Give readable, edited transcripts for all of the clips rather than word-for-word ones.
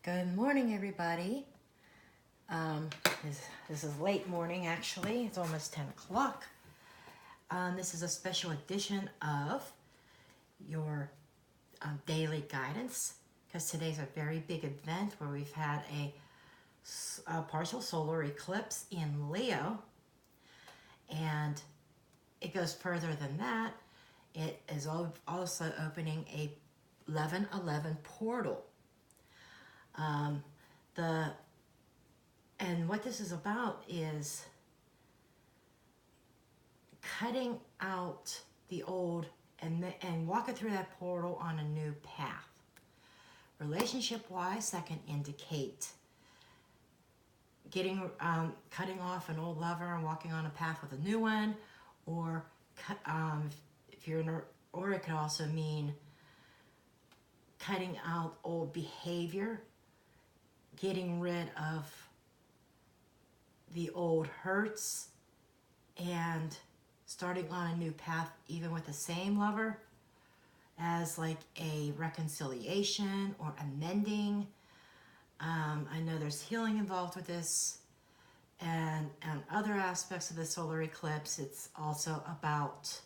Good morning, everybody. This is late morning, actually. It's almost 10 o'clock. This is a special edition of your daily guidance, because today's a very big event where we've had a partial solar eclipse in Leo, and it goes further than that. It is also opening a 11/11 portal. And what this is about is cutting out the old and walking through that portal on a new path. Relationship-wise, that can indicate cutting off an old lover and walking on a path with a new one, or or it could also mean cutting out old behavior, getting rid of the old hurts, and starting on a new path, even with the same lover, as like a reconciliation or amending. I know there's healing involved with this, and other aspects of the solar eclipse. It's also about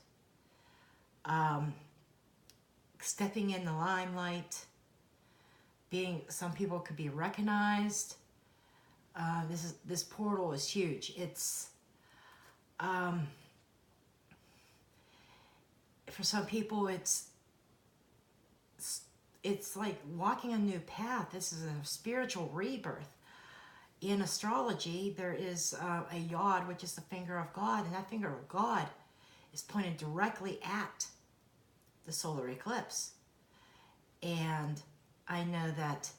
stepping in the limelight. Some people could be recognized. This portal is huge. It's for some people it's like walking a new path. This is a spiritual rebirth. In astrology, there is a yod, which is the finger of God, and that finger of God is pointed directly at the solar eclipse. And I know that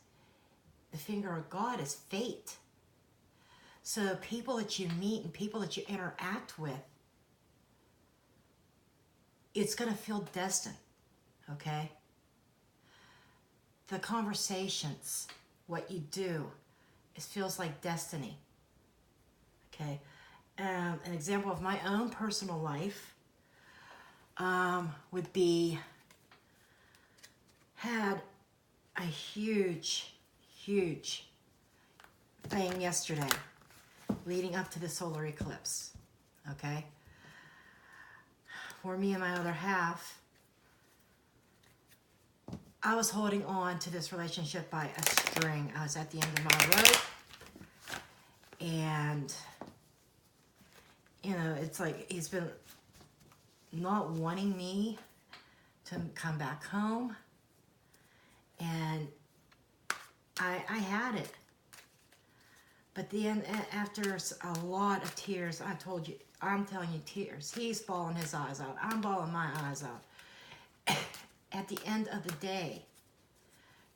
the finger of God is fate. So people that you meet and people that you interact with, it's going to feel destined, okay? The conversations, what you do, it feels like destiny, okay? An example of my own personal life would be, had a huge thing yesterday leading up to the solar eclipse, okay? For me and my other half, I was holding on to this relationship by a string. I was at the end of my rope, and it's like he's been not wanting me to come back home, and I had it. But then after a lot of tears, I'm telling you, tears. He's bawling his eyes out. I'm bawling my eyes out. At the end of the day,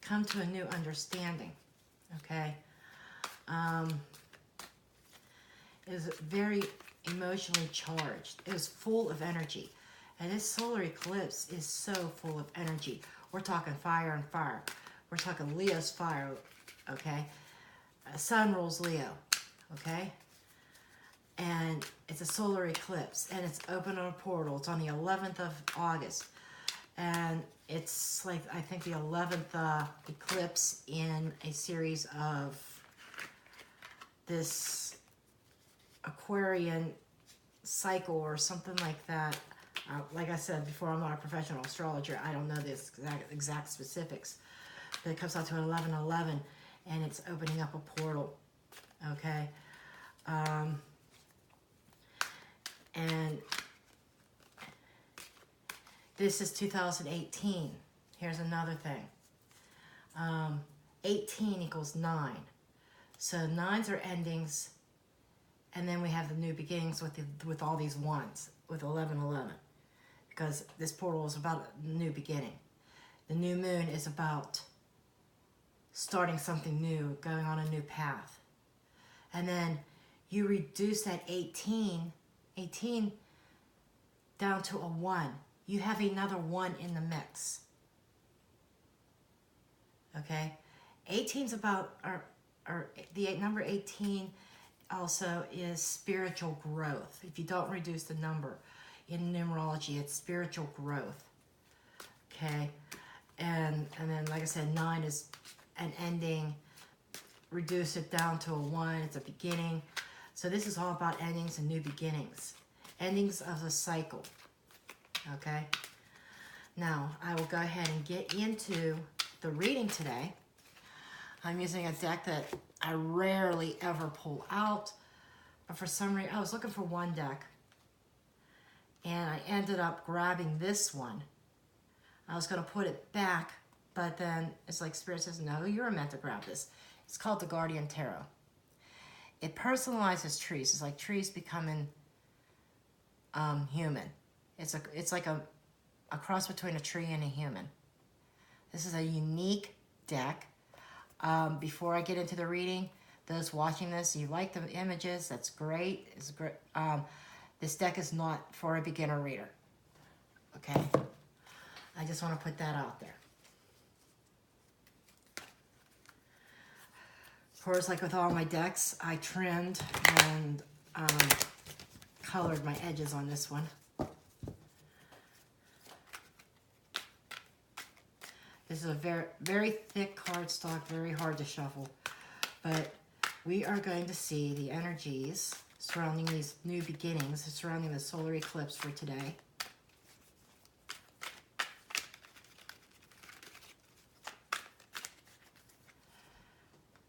come to a new understanding, okay? It was very emotionally charged. It was full of energy. And this solar eclipse is so full of energy. We're talking fire and fire. We're talking Leo's fire, okay? Sun rules Leo, okay? And it's a solar eclipse, and it's open on a portal. It's on the 11th of August. And it's like, I think the 11th eclipse in a series of this Aquarian cycle or something like that. Like I said before, I'm not a professional astrologer. I don't know the exact specifics. But it comes out to 11/11, and it's opening up a portal, okay? And this is 2018. Here's another thing. 18 equals 9. So 9s are endings, and then we have the new beginnings with all these ones, with 11/11. Because this portal is about a new beginning. The new moon is about starting something new, going on a new path. And then you reduce that 18 down to a 1. You have another 1 in the mix. Okay? 18's about, the number 18 also is spiritual growth. If you don't reduce the number in numerology, it's spiritual growth. Okay? And then, like I said, 9 is an ending. reduce it down to a 1. It's a beginning. So this is all about endings and new beginnings. Endings of a cycle. Okay? Now, I will go ahead and get into the reading today. I'm using a deck that I rarely ever pull out. But for some reason, I was looking for one deck. And I ended up grabbing this one. I was going to put it back, but then it's like Spirit says, no, you're meant to grab this. It's called the Guardian Tarot. It personalizes trees. It's like trees becoming human. It's like a cross between a tree and a human. This is a unique deck. Before I get into the reading, those watching this, you like the images, that's great. It's great. This deck is not for a beginner reader. Okay? I just want to put that out there. Of course, like with all my decks, I trimmed and colored my edges on this one. This is a very, very thick cardstock, very hard to shuffle. But we are going to see the energies surrounding these new beginnings, surrounding the solar eclipse for today.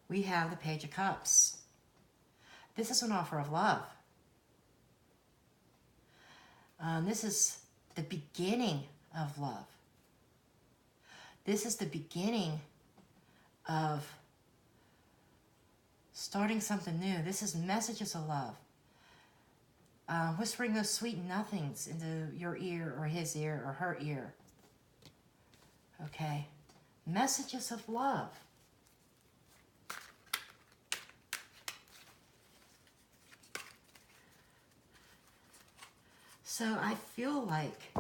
We have the Page of Cups. This is an offer of love. This is the beginning of love. This is the beginning of starting something new. This is messages of love. Whispering those sweet nothings into your ear or his ear or her ear. Okay? Messages of love. So I feel like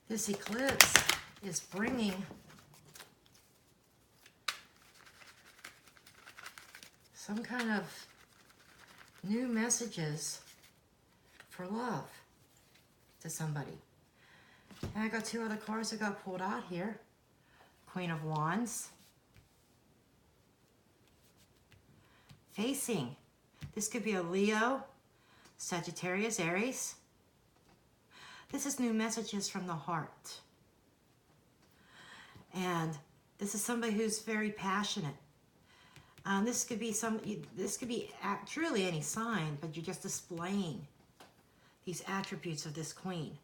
this eclipse is bringing some kind of new messages for love to somebody. And I got two other cards that got pulled out here. Queen of Wands. Facing. This could be a Leo, Sagittarius, Aries. This is new messages from the heart. And this is somebody who's very passionate. This could be truly any sign, but you're just displaying these attributes of this queen.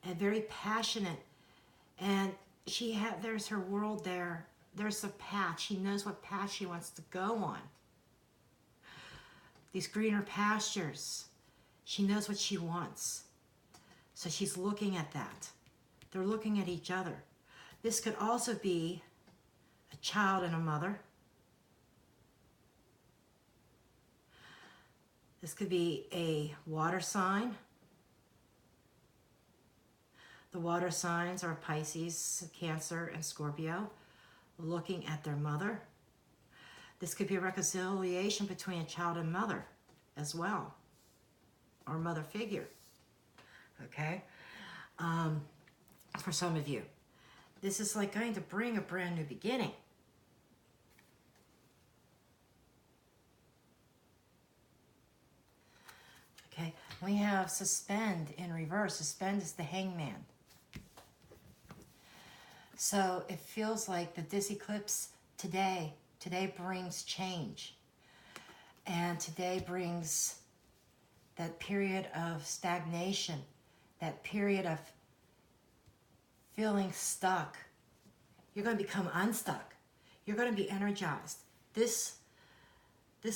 And very passionate. And there's her world there. There's the path. She knows what path she wants to go on. These greener pastures. She knows what she wants. So she's looking at that. They're looking at each other. This could also be a child and a mother. This could be a water sign. The water signs are Pisces, Cancer, and Scorpio, looking at their mother. This could be a reconciliation between a child and mother as well, or mother figure. Okay? For some of you. This is like going to bring a brand new beginning. Okay, we have Suspend in reverse. Suspend is the Hangman. So it feels like that this eclipse today brings change. And today brings that period of stagnation, that period of feeling stuck. You're going to become unstuck. You're going to be energized. This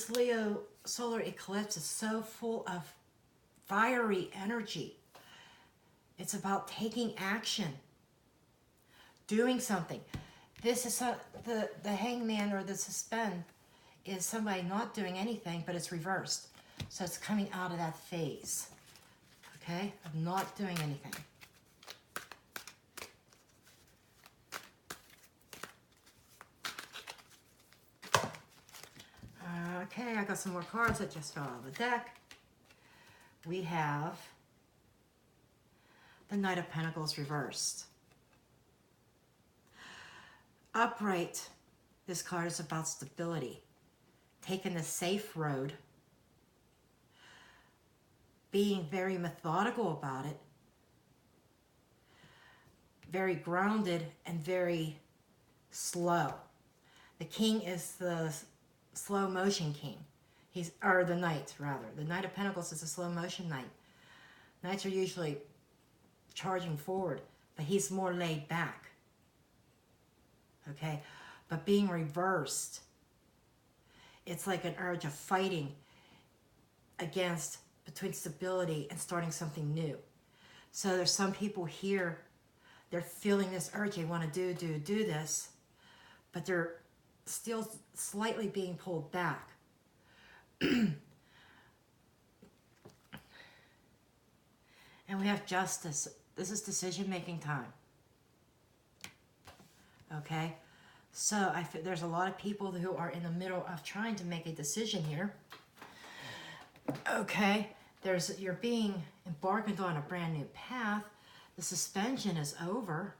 Leo solar eclipse is so full of fiery energy. It's about taking action, doing something. This is the Hangman or the Suspend is somebody not doing anything, but it's reversed. So it's coming out of that phase, okay, of not doing anything. Okay, I got some more cards that just fell out of the deck. We have the Knight of Pentacles reversed. Upright This card is about stability, taking the safe road, being very methodical about it, very grounded and very slow. The king is the slow motion king. Or the knight, rather. The Knight of Pentacles is a slow motion knight. Knights are usually charging forward, but he's more laid back. Okay? But being reversed, it's like an urge of fighting between stability and starting something new. So there's some people here, they're feeling this urge, they want to do this, but they're still slightly being pulled back. And we have justice. This is decision-making time. Okay? So there's a lot of people who are in the middle of trying to make a decision here. Okay? You're being embarked on a brand new path. The suspension is over.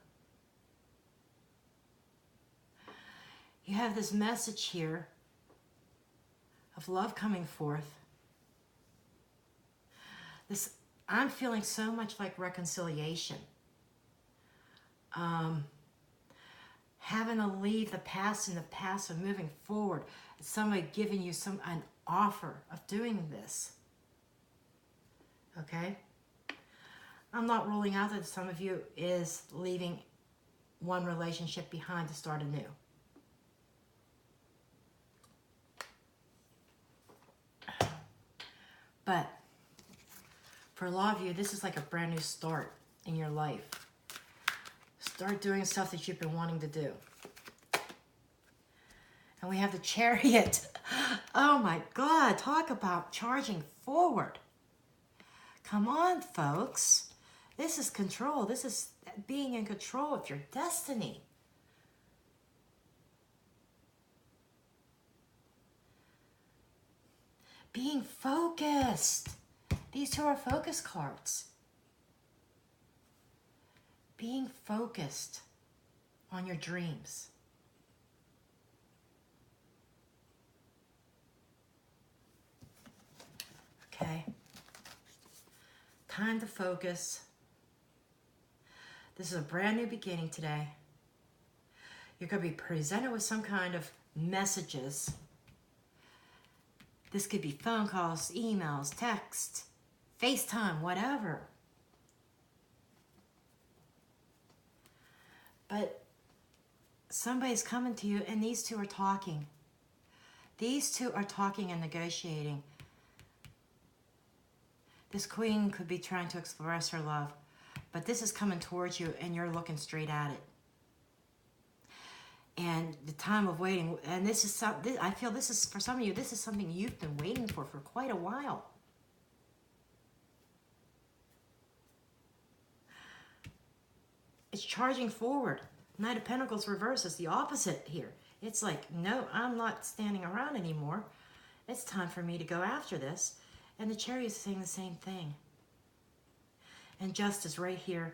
You have this message here of love coming forth. I'm feeling so much like reconciliation. Having to leave the past in the past and moving forward. Somebody giving you an offer of doing this. Okay? I'm not ruling out that some of you is leaving one relationship behind to start anew. But for a lot of you, this is like a brand new start in your life. Start doing stuff that you've been wanting to do. And we have the Chariot. Oh my God, talk about charging forward. Come on, folks. This is control. This is being in control of your destiny. Being focused. These two are focus cards. Being focused on your dreams. Okay. Time to focus. This is a brand new beginning today. You're going to be presented with some kind of messages. This could be phone calls, emails, text, FaceTime, whatever. But somebody's coming to you and these two are talking. These two are talking and negotiating. This queen could be trying to express her love, but this is coming towards you and you're looking straight at it. And the time of waiting, and I feel this is, for some of you, this is something you've been waiting for quite a while. It's charging forward. Knight of Pentacles reverse is the opposite here. It's like, no, I'm not standing around anymore. It's time for me to go after this. And the Chariot is saying the same thing. And Justice right here.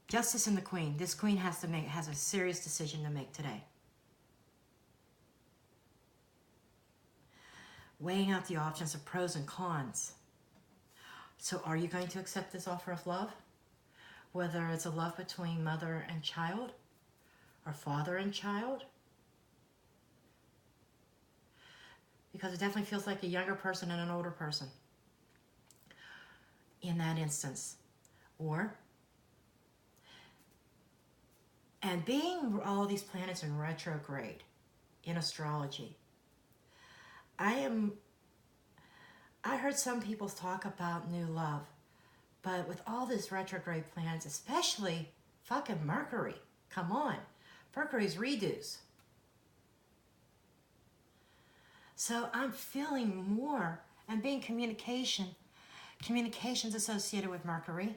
Justice and the Queen. This Queen has a serious decision to make today. Weighing out the options of pros and cons. So are you going to accept this offer of love? Whether it's a love between mother and child or father and child. Because it definitely feels like a younger person and an older person in that instance. And being all these planets in retrograde in astrology, I heard some people talk about new love, but with all these retrograde planets, especially fucking Mercury, come on, Mercury's redos. So I'm feeling more, and being communication's associated with Mercury.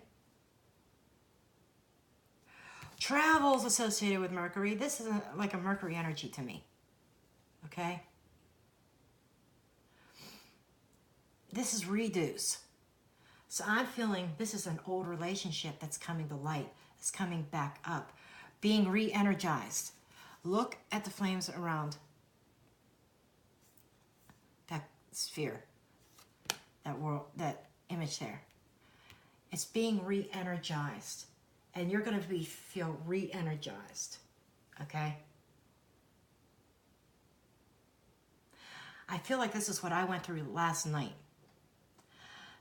Travel's associated with Mercury. This is like a Mercury energy to me. Okay? This is redos. So I'm feeling this is an old relationship that's coming to light. It's coming back up. Being re-energized. Look at the flames around that sphere, that world, that image there. It's being re-energized, and you're going to feel re-energized, okay? I feel like this is what I went through last night.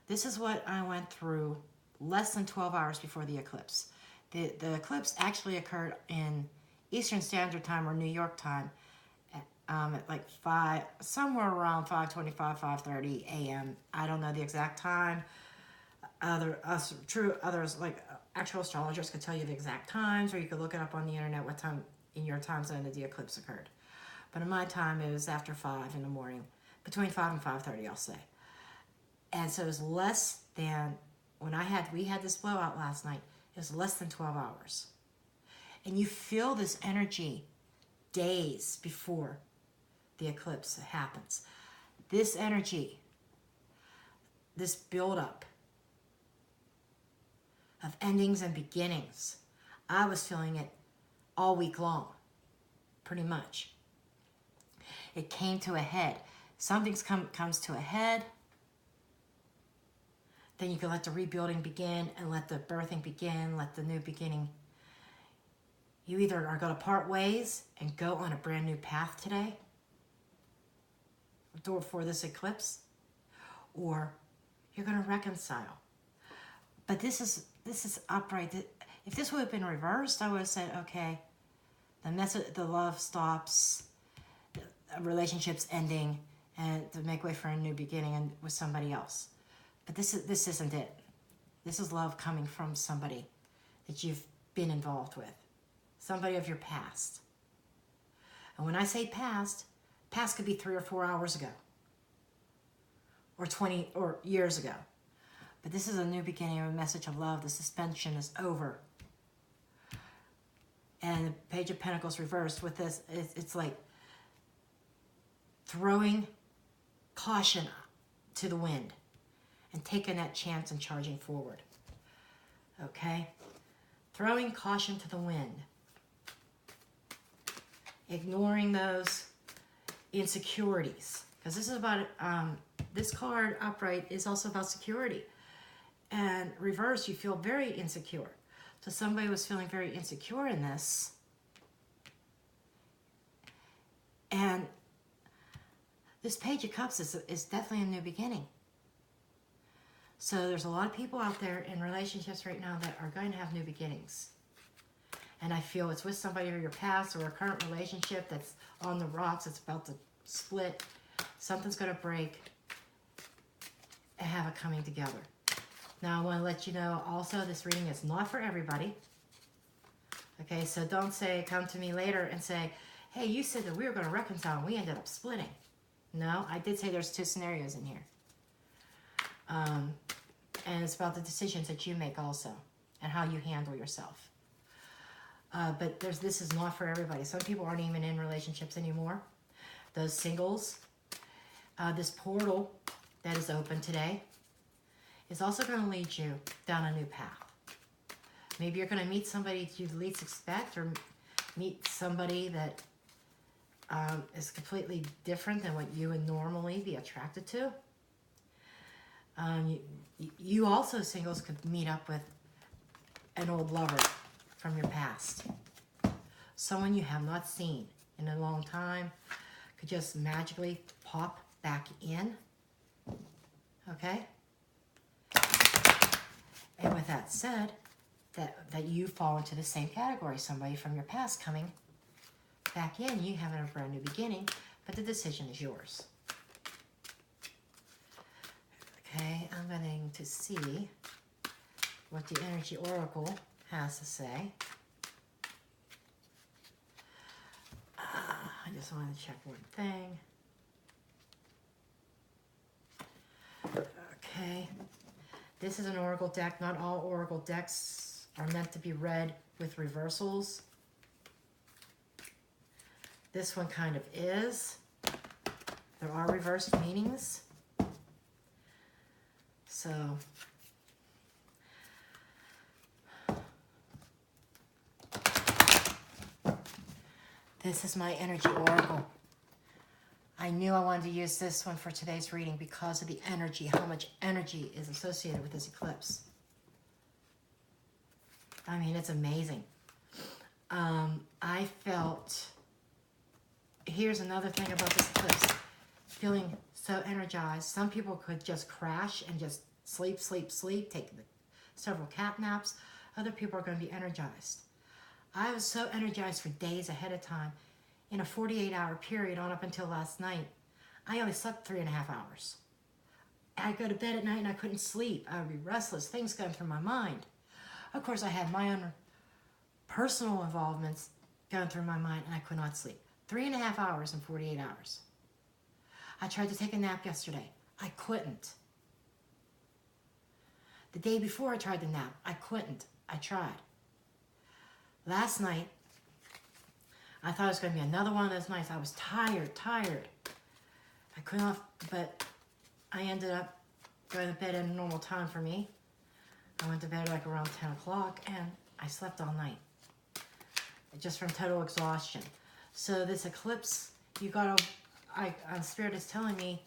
This is what I went through less than 12 hours before the eclipse. The eclipse actually occurred in Eastern Standard Time or New York time at like 5, somewhere around 5:25, 5:30 a.m. I don't know the exact time. Others like actual astrologers could tell you the exact times, or you could look it up on the internet what time in your time zone that the eclipse occurred. But in my time, it was after 5 in the morning, between 5 and 5:30, I'll say. And so it was less than, we had this blowout last night, it was less than 12 hours. And you feel this energy days before the eclipse happens. This energy, this buildup of endings and beginnings, I was feeling it all week long, pretty much. It came to a head. Something comes to a head. Then you can let the rebuilding begin and let the birthing begin, let the new beginning. You either are going to part ways and go on a brand new path today for this eclipse, or you're going to reconcile. But this is upright. If this would have been reversed, I would have said, okay, the love stops, relationships ending, and to make way for a new beginning and with somebody else. But this isn't it. This is love coming from somebody that you've been involved with, somebody of your past. And when I say past could be 3 or 4 hours ago, or 20 or years ago. But this is a new beginning, a message of love. The suspension is over. And the Page of Pentacles reversed with this, it's like throwing caution to the wind and taking that chance and charging forward. Okay? Throwing caution to the wind. Ignoring those insecurities. Because this is about, this card upright is also about security. And reverse, you feel very insecure. So somebody was feeling very insecure in this. And this Page of Cups is definitely a new beginning. So there's a lot of people out there in relationships right now that are going to have new beginnings. And I feel it's with somebody from your past or a current relationship that's on the rocks, it's about to split. Something's going to break and have it coming together. Now I want to let you know also this reading is not for everybody. Okay, so don't come to me later and say, hey, you said that we were going to reconcile and we ended up splitting. No, I did say there's 2 scenarios in here. And it's about the decisions that you make also and how you handle yourself. But this is not for everybody. Some people aren't even in relationships anymore. Those singles, this portal that is open today is also going to lead you down a new path. Maybe you're going to meet somebody you least expect, or meet somebody that is completely different than what you would normally be attracted to. You also, singles, could meet up with an old lover from your past. Someone you have not seen in a long time could just magically pop back in. Okay? And with that said, that you fall into the same category. Somebody from your past coming back in, you having a brand new beginning, but the decision is yours. Okay, I'm going to see what the Energy Oracle has to say. I just want to check one thing. Okay, this is an Oracle deck. Not all Oracle decks are meant to be read with reversals. This one kind of is. There are reversed meanings. So, This is my energy oracle. I knew I wanted to use this one for today's reading because of the energy, how much energy is associated with this eclipse. I mean, it's amazing. I felt, here's another thing about this eclipse, feeling so energized. Some people could just crash and just sleep, take several cat naps. Other people are going to be energized. I was so energized for days ahead of time. In a 48-hour period on up until last night, I only slept 3.5 hours. I'd go to bed at night and I couldn't sleep. I would be restless, things going through my mind. Of course, I had my own personal involvements going through my mind, and I could not sleep. 3.5 hours in 48 hours. I tried to take a nap yesterday. I couldn't. The day before I tried to nap, I couldn't. I tried. Last night, I thought it was going to be another one of those nights. I was tired. I could not, but I ended up going to bed at a normal time for me. I went to bed like around 10 o'clock, and I slept all night. Just from total exhaustion. So this eclipse, you gotta, Spirit is telling me,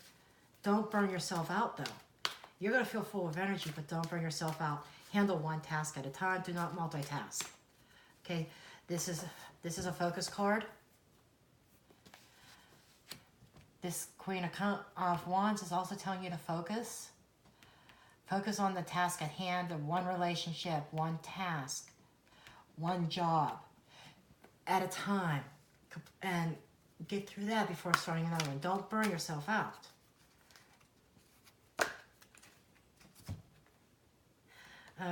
don't burn yourself out though. You're gonna feel full of energy, but don't burn yourself out. Handle one task at a time. Do not multitask. Okay, this is a focus card. This Queen of Wands is also telling you to focus. Focus on the task at hand, the one relationship, one task, one job at a time, and get through that before starting another one. Don't burn yourself out.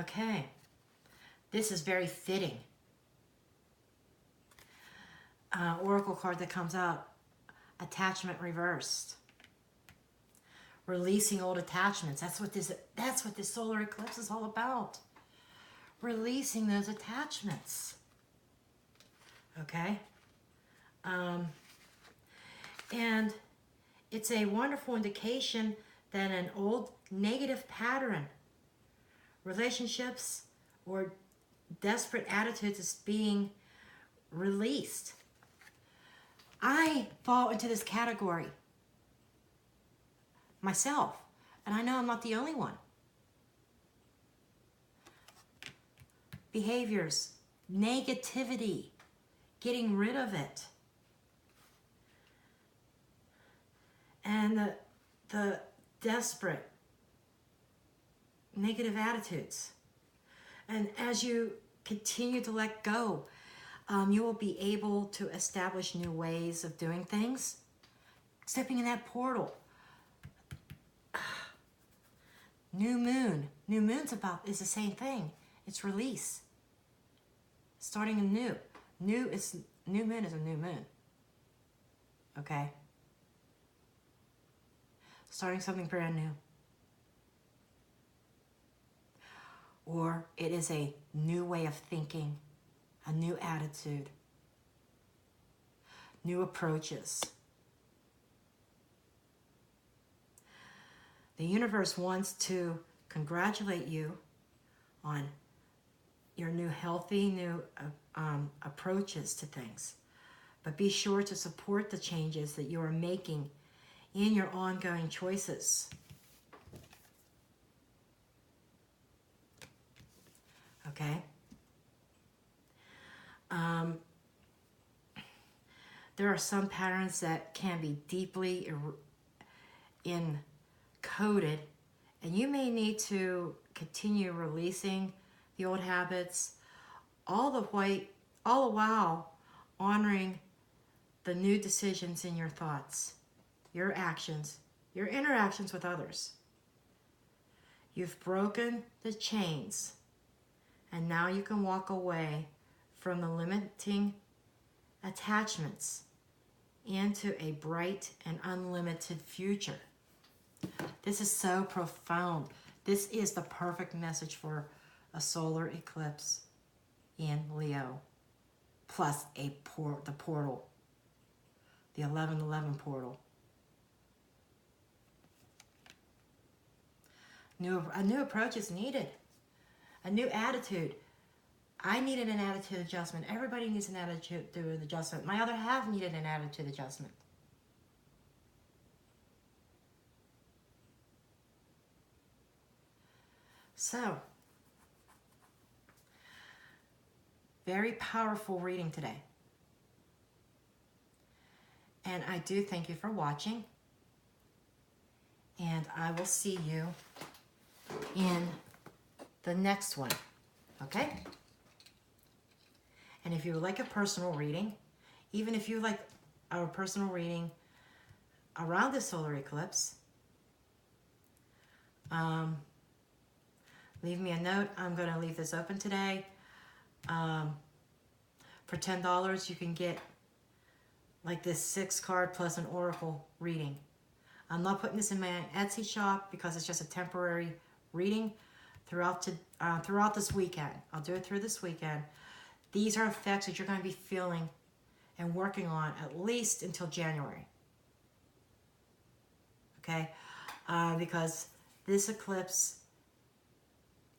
Okay, this is very fitting. Oracle card that comes out, attachment reversed. Releasing old attachments. That's what this solar eclipse is all about. Releasing those attachments. Okay? And it's a wonderful indication that an old negative pattern, relationships, or desperate attitudes is being released. I fall into this category myself, and I know I'm not the only one. Behaviors, negativity, getting rid of it. And the desperate negative attitudes. And as you continue to let go, you will be able to establish new ways of doing things. Stepping in that portal. New moon. New moon's is the same thing. It's release. Starting anew. New moon is a new moon. Okay? Starting something brand new. Or it is a new way of thinking, a new attitude, new approaches. The universe wants to congratulate you on your new healthy, approaches to things. But be sure to support the changes that you are making in your ongoing choices. Okay? There are some patterns that can be deeply encoded, and you may need to continue releasing the old habits, all the while honoring the new decisions in your thoughts, your actions, your interactions with others. You've broken the chains, and now you can walk away from the limiting attachments into a bright and unlimited future. This is so profound. This is the perfect message for a solar eclipse in Leo, plus the portal, the 1111 portal. A new approach is needed. A new attitude. I needed an attitude adjustment. Everybody needs an attitude adjustment. My other half needed an attitude adjustment. So, very powerful reading today. And I do thank you for watching. And I will see you in the next one. Okay? And if you would like a personal reading, even if you like our personal reading around the solar eclipse, leave me a note. I'm going to leave this open today. For $10, you can get like this 6-card plus an oracle reading. I'm not putting this in my Etsy shop because it's just a temporary reading throughout this weekend. I'll do it through this weekend. These are effects that you're going to be feeling and working on at least until January. Okay? Because this eclipse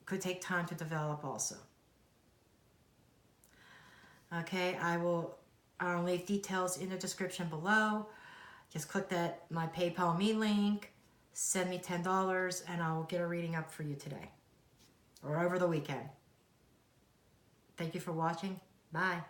could take time to develop also. Okay, I'll leave details in the description below. Just click my PayPal me link, send me $10, and I'll get a reading up for you today or over the weekend. Thank you for watching. Bye.